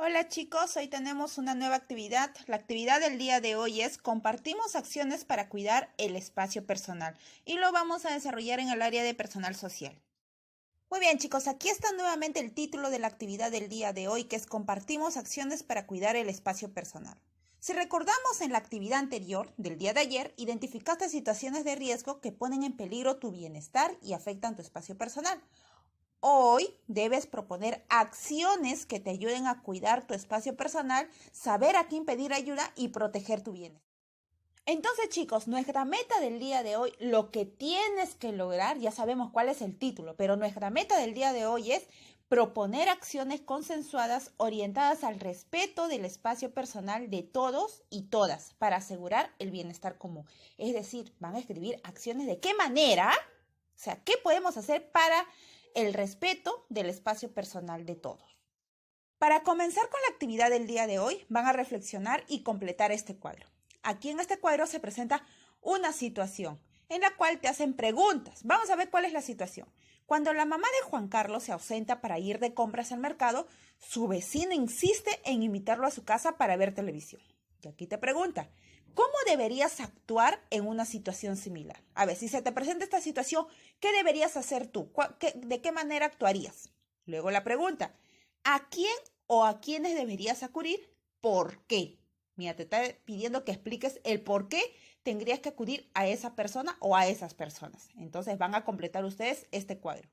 Hola chicos, hoy tenemos una nueva actividad. La actividad del día de hoy es compartimos acciones para cuidar el espacio personal y lo vamos a desarrollar en el área de personal social. Muy bien chicos, aquí está nuevamente el título de la actividad del día de hoy que es compartimos acciones para cuidar el espacio personal. Si recordamos en la actividad anterior del día de ayer, identificaste situaciones de riesgo que ponen en peligro tu bienestar y afectan tu espacio personal. Hoy debes proponer acciones que te ayuden a cuidar tu espacio personal, saber a quién pedir ayuda y proteger tu bienestar. Entonces, chicos, nuestra meta del día de hoy, lo que tienes que lograr, ya sabemos cuál es el título, pero nuestra meta del día de hoy es proponer acciones consensuadas orientadas al respeto del espacio personal de todos y todas para asegurar el bienestar común. Es decir, van a escribir acciones de qué manera, o sea, qué podemos hacer para el respeto del espacio personal de todos. Para comenzar con la actividad del día de hoy, van a reflexionar y completar este cuadro. Aquí en este cuadro se presenta una situación en la cual te hacen preguntas. Vamos a ver cuál es la situación. Cuando la mamá de Juan Carlos se ausenta para ir de compras al mercado, su vecino insiste en invitarlo a su casa para ver televisión. Y aquí te pregunta, ¿cómo deberías actuar en una situación similar? A ver, si se te presenta esta situación, ¿qué deberías hacer tú? ¿De qué manera actuarías? Luego la pregunta, ¿a quién o a quiénes deberías acudir? ¿Por qué? Mira, te está pidiendo que expliques el por qué tendrías que acudir a esa persona o a esas personas. Entonces van a completar ustedes este cuadro.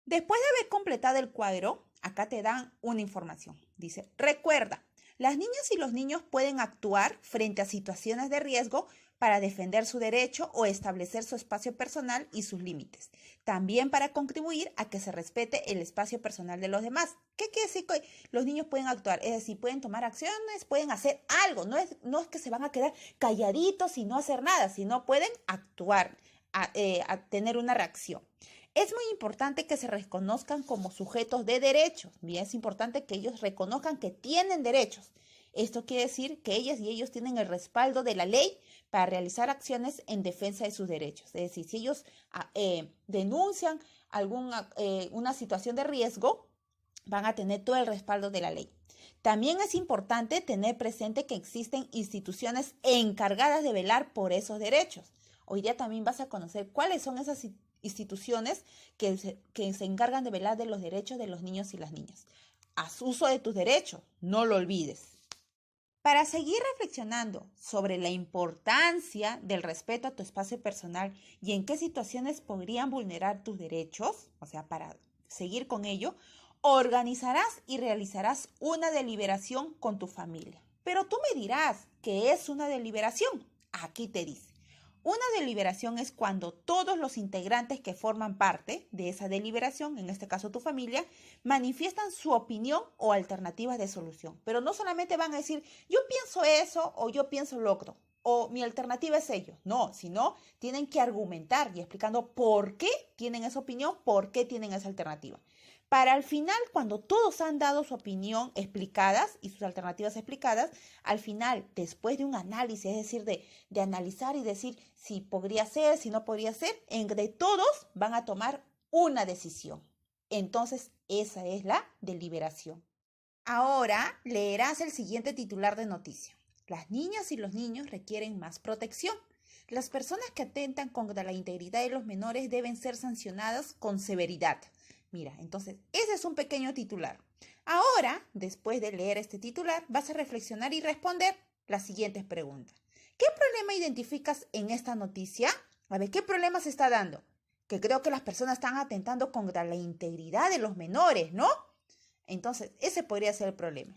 Después de haber completado el cuadro, acá te dan una información. Dice, recuerda, las niñas y los niños pueden actuar frente a situaciones de riesgo para defender su derecho o establecer su espacio personal y sus límites. También para contribuir a que se respete el espacio personal de los demás. ¿Qué quiere decir que los niños pueden actuar? Es decir, pueden tomar acciones, pueden hacer algo. No es que se van a quedar calladitos y no hacer nada, sino pueden actuar, a tener una reacción. Es muy importante que se reconozcan como sujetos de derechos. Bien, es importante que ellos reconozcan que tienen derechos. Esto quiere decir que ellas y ellos tienen el respaldo de la ley para realizar acciones en defensa de sus derechos. Es decir, si ellos denuncian una situación de riesgo, van a tener todo el respaldo de la ley. También es importante tener presente que existen instituciones encargadas de velar por esos derechos. Hoy día también vas a conocer cuáles son esas instituciones que se encargan de velar de los derechos de los niños y las niñas. Haz uso de tus derechos, no lo olvides. Para seguir reflexionando sobre la importancia del respeto a tu espacio personal y en qué situaciones podrían vulnerar tus derechos, o sea, para seguir con ello, organizarás y realizarás una deliberación con tu familia. Pero tú me dirás, ¿qué es una deliberación? Aquí te dice. Una deliberación es cuando todos los integrantes que forman parte de esa deliberación, en este caso tu familia, manifiestan su opinión o alternativas de solución. Pero no solamente van a decir, yo pienso eso o yo pienso lo otro, o mi alternativa es ello. No, sino tienen que argumentar y explicando por qué tienen esa opinión, por qué tienen esa alternativa. Para al final, cuando todos han dado su opinión explicadas y sus alternativas explicadas, al final, después de un análisis, es decir, de analizar y decir si podría ser, si no podría ser, entre todos van a tomar una decisión. Entonces, esa es la deliberación. Ahora leerás el siguiente titular de noticia. Las niñas y los niños requieren más protección. Las personas que atentan contra la integridad de los menores deben ser sancionadas con severidad. Mira, entonces, ese es un pequeño titular. Ahora, después de leer este titular, vas a reflexionar y responder las siguientes preguntas. ¿Qué problema identificas en esta noticia? A ver, ¿qué problema se está dando? Que creo que las personas están atentando contra la integridad de los menores, ¿no? Entonces, ese podría ser el problema.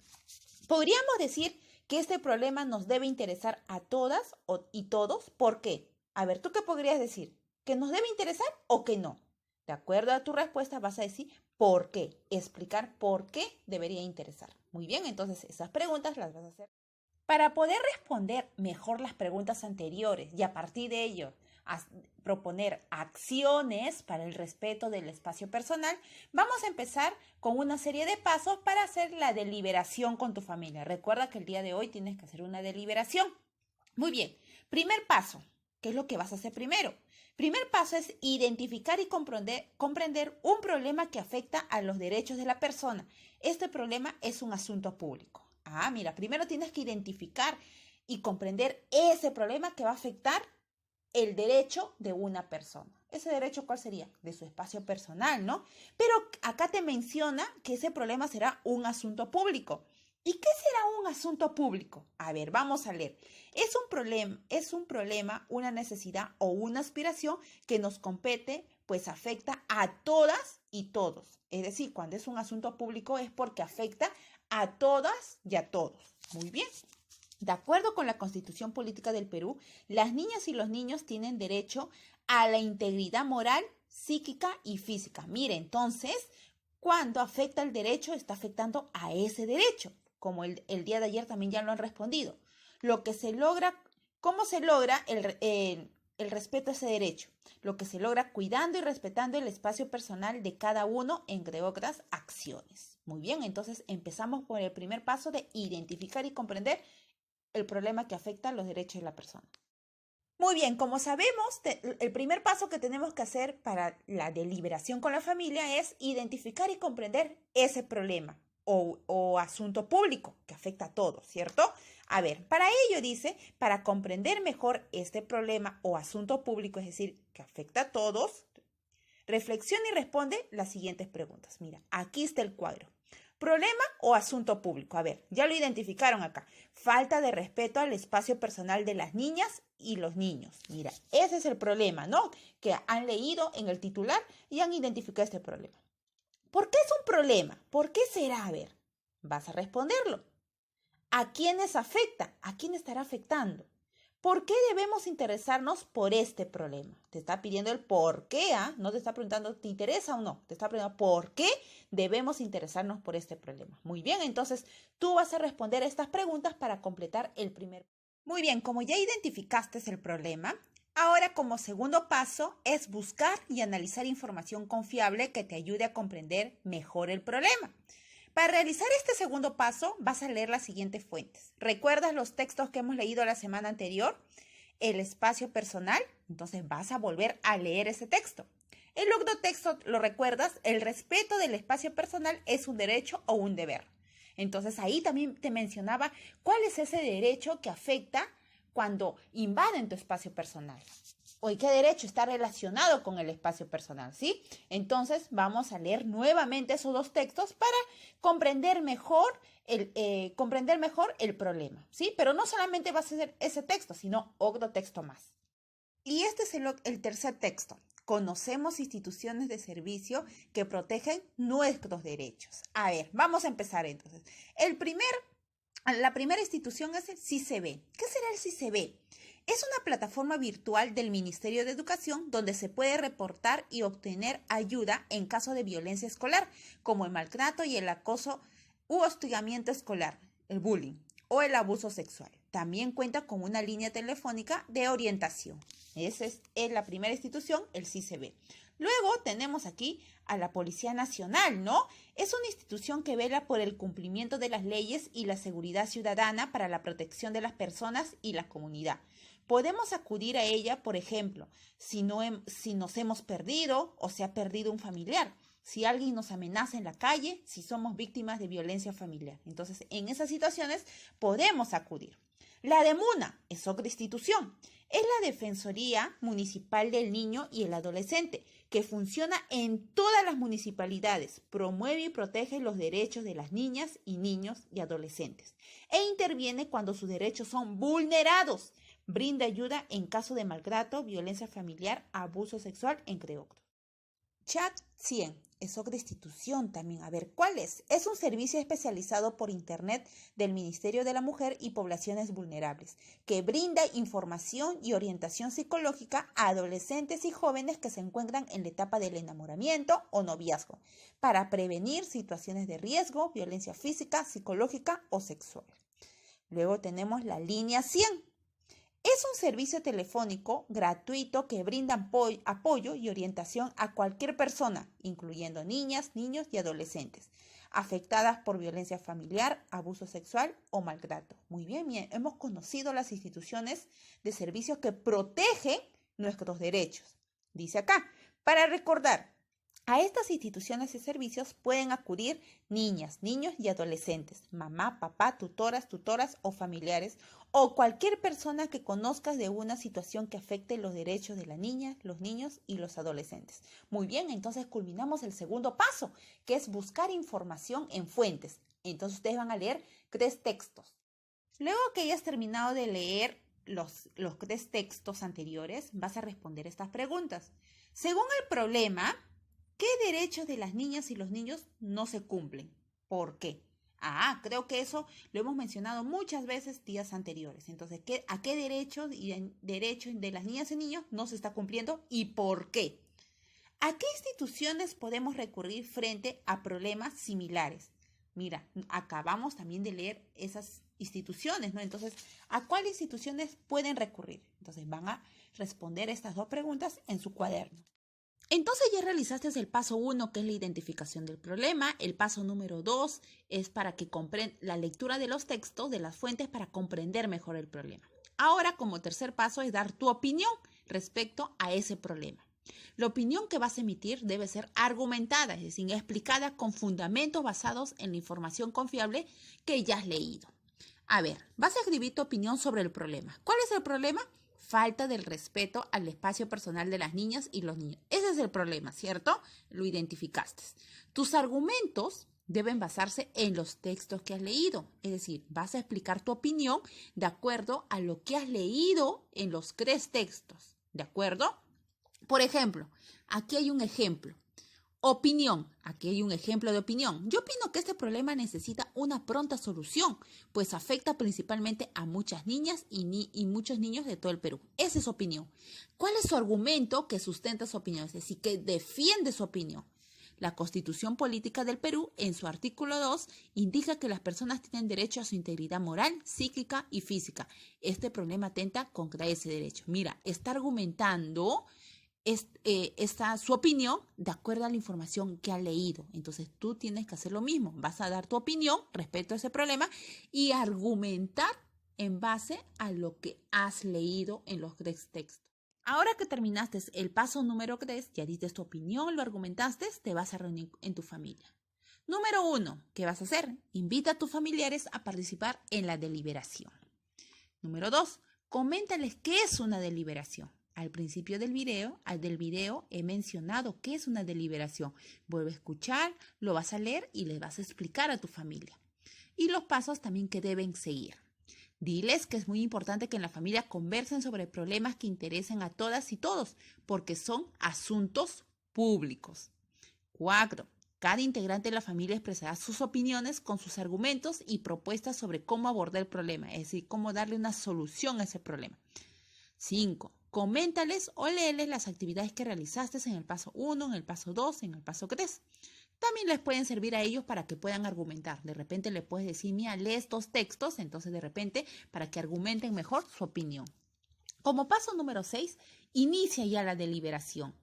Podríamos decir que este problema nos debe interesar a todas y todos. ¿Por qué? A ver, ¿tú qué podrías decir? ¿Que nos debe interesar o que no? De acuerdo a tu respuesta vas a decir por qué, explicar por qué debería interesar. Muy bien, entonces esas preguntas las vas a hacer. Para poder responder mejor las preguntas anteriores y a partir de ello proponer acciones para el respeto del espacio personal, vamos a empezar con una serie de pasos para hacer la deliberación con tu familia. Recuerda que el día de hoy tienes que hacer una deliberación. Muy bien, primer paso. ¿qué es lo que vas a hacer primero? Primer paso es identificar y comprender un problema que afecta a los derechos de la persona. Este problema es un asunto público. Mira, primero tienes que identificar y comprender ese problema que va a afectar el derecho de una persona. ¿Ese derecho cuál sería? De su espacio personal, ¿no? Pero acá te menciona que ese problema será un asunto público. ¿Y qué será un asunto público? A ver, vamos a leer. Es un problema, una necesidad o una aspiración que nos compete, pues afecta a todas y todos. Es decir, cuando es un asunto público es porque afecta a todas y a todos. Muy bien. De acuerdo con la Constitución Política del Perú, las niñas y los niños tienen derecho a la integridad moral, psíquica y física. Mire, entonces, cuando afecta el derecho, está afectando a ese derecho, como el día de ayer también ya lo han respondido. ¿Cómo se logra el respeto a ese derecho? Lo que se logra cuidando y respetando el espacio personal de cada uno, entre otras acciones. Muy bien, entonces empezamos por el primer paso de identificar y comprender el problema que afecta a los derechos de la persona. Muy bien, como sabemos, el primer paso que tenemos que hacer para la deliberación con la familia es identificar y comprender ese problema o asunto público que afecta a todos, ¿cierto? A ver, para ello dice, para comprender mejor este problema o asunto público, es decir, que afecta a todos, reflexiona y responde las siguientes preguntas. Mira, aquí está el cuadro. ¿Problema o asunto público? A ver, ya lo identificaron acá. Falta de respeto al espacio personal de las niñas y los niños. Mira, ese es el problema, ¿no? Que han leído en el titular y han identificado este problema. ¿Por qué es un problema? ¿Por qué será? A ver, vas a responderlo. ¿A quiénes afecta? ¿A quién estará afectando? ¿Por qué debemos interesarnos por este problema? Te está pidiendo el por qué, no te está preguntando ¿te interesa o no? Te está preguntando ¿por qué debemos interesarnos por este problema? Muy bien, entonces tú vas a responder estas preguntas para completar el primer. Muy bien, como ya identificaste el problema, ahora como segundo paso es buscar y analizar información confiable que te ayude a comprender mejor el problema. Para realizar este segundo paso, vas a leer las siguientes fuentes. ¿Recuerdas los textos que hemos leído la semana anterior? El espacio personal, entonces vas a volver a leer ese texto. El otro texto, ¿lo recuerdas? El respeto del espacio personal es un derecho o un deber. Entonces ahí también te mencionaba cuál es ese derecho que afecta cuando invaden tu espacio personal. ¿O qué derecho está relacionado con el espacio personal? ¿Sí? Entonces vamos a leer nuevamente esos dos textos para comprender mejor el problema, ¿sí? Pero no solamente vas a hacer ese texto, sino otro texto más. Y este es el tercer texto. Conocemos instituciones de servicio que protegen nuestros derechos. A ver, vamos a empezar entonces. La primera institución es el CICB. ¿Qué será el CICB? Es una plataforma virtual del Ministerio de Educación donde se puede reportar y obtener ayuda en caso de violencia escolar, como el maltrato y el acoso u hostigamiento escolar, el bullying o el abuso sexual. También cuenta con una línea telefónica de orientación. Esa es la primera institución, el CICB. Luego tenemos aquí a la Policía Nacional, ¿no? Es una institución que vela por el cumplimiento de las leyes y la seguridad ciudadana para la protección de las personas y la comunidad. Podemos acudir a ella, por ejemplo, si nos hemos perdido o se ha perdido un familiar, si alguien nos amenaza en la calle, si somos víctimas de violencia familiar. Entonces, en esas situaciones podemos acudir. La DEMUNA es otra institución. Es la Defensoría Municipal del Niño y el Adolescente, que funciona en todas las municipalidades, promueve y protege los derechos de las niñas y niños y adolescentes, e interviene cuando sus derechos son vulnerados. Brinda ayuda en caso de maltrato, violencia familiar, abuso sexual, entre otros. Chat 100 es otra institución también. A ver, ¿cuál es? Es un servicio especializado por Internet del Ministerio de la Mujer y Poblaciones Vulnerables, que brinda información y orientación psicológica a adolescentes y jóvenes que se encuentran en la etapa del enamoramiento o noviazgo, para prevenir situaciones de riesgo, violencia física, psicológica o sexual. Luego tenemos la línea 100. Es un servicio telefónico gratuito que brinda apoyo y orientación a cualquier persona, incluyendo niñas, niños y adolescentes, afectadas por violencia familiar, abuso sexual o maltrato. Muy bien, hemos conocido las instituciones de servicios que protegen nuestros derechos. Dice acá, para recordar, a estas instituciones y servicios pueden acudir niñas, niños y adolescentes, mamá, papá, tutoras o familiares, o cualquier persona que conozcas de una situación que afecte los derechos de la niña, los niños y los adolescentes. Muy bien, entonces culminamos el segundo paso, que es buscar información en fuentes. Entonces ustedes van a leer 3 textos. Luego que hayas terminado de leer los 3 textos anteriores, vas a responder estas preguntas. Según el problema, ¿qué derechos de las niñas y los niños no se cumplen? ¿Por qué? Creo que eso lo hemos mencionado muchas veces días anteriores. Entonces, ¿a qué derechos de las niñas y niños no se está cumpliendo y por qué? ¿A qué instituciones podemos recurrir frente a problemas similares? Mira, acabamos también de leer esas instituciones, ¿no? Entonces, ¿a cuáles instituciones pueden recurrir? Entonces, van a responder estas 2 preguntas en su cuaderno. Entonces ya realizaste el paso 1, que es la identificación del problema. El paso número 2 es para que la lectura de los textos, de las fuentes, para comprender mejor el problema. Ahora, como tercer paso, es dar tu opinión respecto a ese problema. La opinión que vas a emitir debe ser argumentada, es decir, explicada con fundamentos basados en la información confiable que ya has leído. A ver, vas a escribir tu opinión sobre el problema. ¿Cuál es el problema? Falta del respeto al espacio personal de las niñas y los niños. Ese es el problema, ¿cierto? Lo identificaste. Tus argumentos deben basarse en los textos que has leído. Es decir, vas a explicar tu opinión de acuerdo a lo que has leído en los 3 textos. ¿De acuerdo? Por ejemplo, aquí hay un ejemplo. Opinión. Aquí hay un ejemplo de opinión. Yo opino que este problema necesita una pronta solución, pues afecta principalmente a muchas niñas y muchos niños de todo el Perú. Esa es su opinión. ¿Cuál es su argumento que sustenta su opinión? Es decir, que defiende su opinión. La Constitución Política del Perú, en su artículo 2, indica que las personas tienen derecho a su integridad moral, psíquica y física. Este problema atenta contra ese derecho. Mira, está argumentando su opinión de acuerdo a la información que ha leído. Entonces tú tienes que hacer lo mismo. Vas a dar tu opinión respecto a ese problema y argumentar en base a lo que has leído en los 3 textos. Ahora que terminaste el paso número 3, ya diste tu opinión, lo argumentaste, te vas a reunir en tu familia. Número 1, ¿qué vas a hacer? Invita a tus familiares a participar en la deliberación. Número 2, coméntales qué es una deliberación. Al principio del video he mencionado qué es una deliberación. Vuelve a escuchar, lo vas a leer y les vas a explicar a tu familia. Y los pasos también que deben seguir. Diles que es muy importante que en la familia conversen sobre problemas que interesen a todas y todos, porque son asuntos públicos. 4. Cada integrante de la familia expresará sus opiniones con sus argumentos y propuestas sobre cómo abordar el problema, es decir, cómo darle una solución a ese problema. 5. Coméntales o léeles las actividades que realizaste en el paso 1, en el paso 2, en el paso 3. También les pueden servir a ellos para que puedan argumentar. De repente le puedes decir, mira, lee estos textos, entonces de repente para que argumenten mejor su opinión. Como paso número 6, inicia ya la deliberación.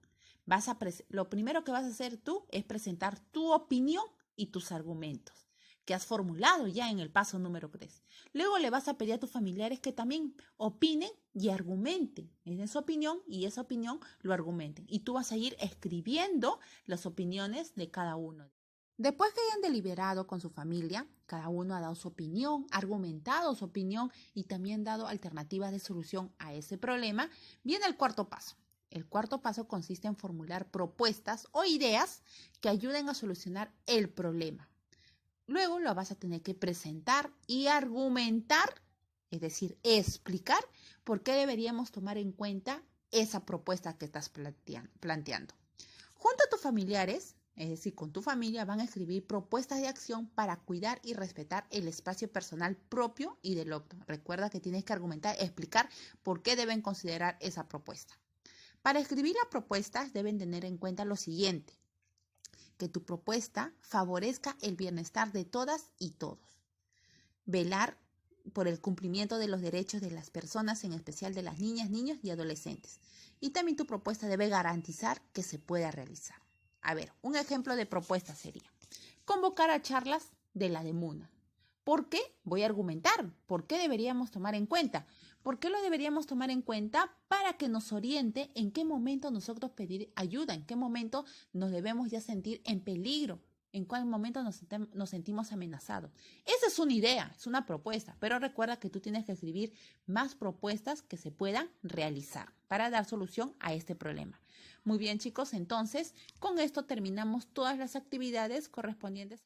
Lo primero que vas a hacer tú es presentar tu opinión y tus argumentos que has formulado ya en el paso número 3. Luego le vas a pedir a tus familiares que también opinen y argumenten en su opinión y esa opinión lo argumenten. Y tú vas a ir escribiendo las opiniones de cada uno. Después que hayan deliberado con su familia, cada uno ha dado su opinión, argumentado su opinión y también dado alternativas de solución a ese problema, viene el 4 paso. El 4 paso consiste en formular propuestas o ideas que ayuden a solucionar el problema. Luego lo vas a tener que presentar y argumentar, es decir, explicar por qué deberíamos tomar en cuenta esa propuesta que estás planteando. Junto a tus familiares, es decir, con tu familia, van a escribir propuestas de acción para cuidar y respetar el espacio personal propio y del otro. Recuerda que tienes que argumentar, explicar por qué deben considerar esa propuesta. Para escribir las propuestas deben tener en cuenta lo siguiente: que tu propuesta favorezca el bienestar de todas y todos. Velar por el cumplimiento de los derechos de las personas, en especial de las niñas, niños y adolescentes. Y también tu propuesta debe garantizar que se pueda realizar. A ver, un ejemplo de propuesta sería: Convocar a charlas de la DEMUNA. ¿Por qué? Voy a argumentar. ¿Por qué deberíamos tomar en cuenta? ¿Por qué lo deberíamos tomar en cuenta? Para que nos oriente en qué momento nosotros pedir ayuda, en qué momento nos debemos ya sentir en peligro, en cuál momento nos sentimos amenazados. Esa es una idea, es una propuesta, pero recuerda que tú tienes que escribir más propuestas que se puedan realizar para dar solución a este problema. Muy bien, chicos, entonces con esto terminamos todas las actividades correspondientes.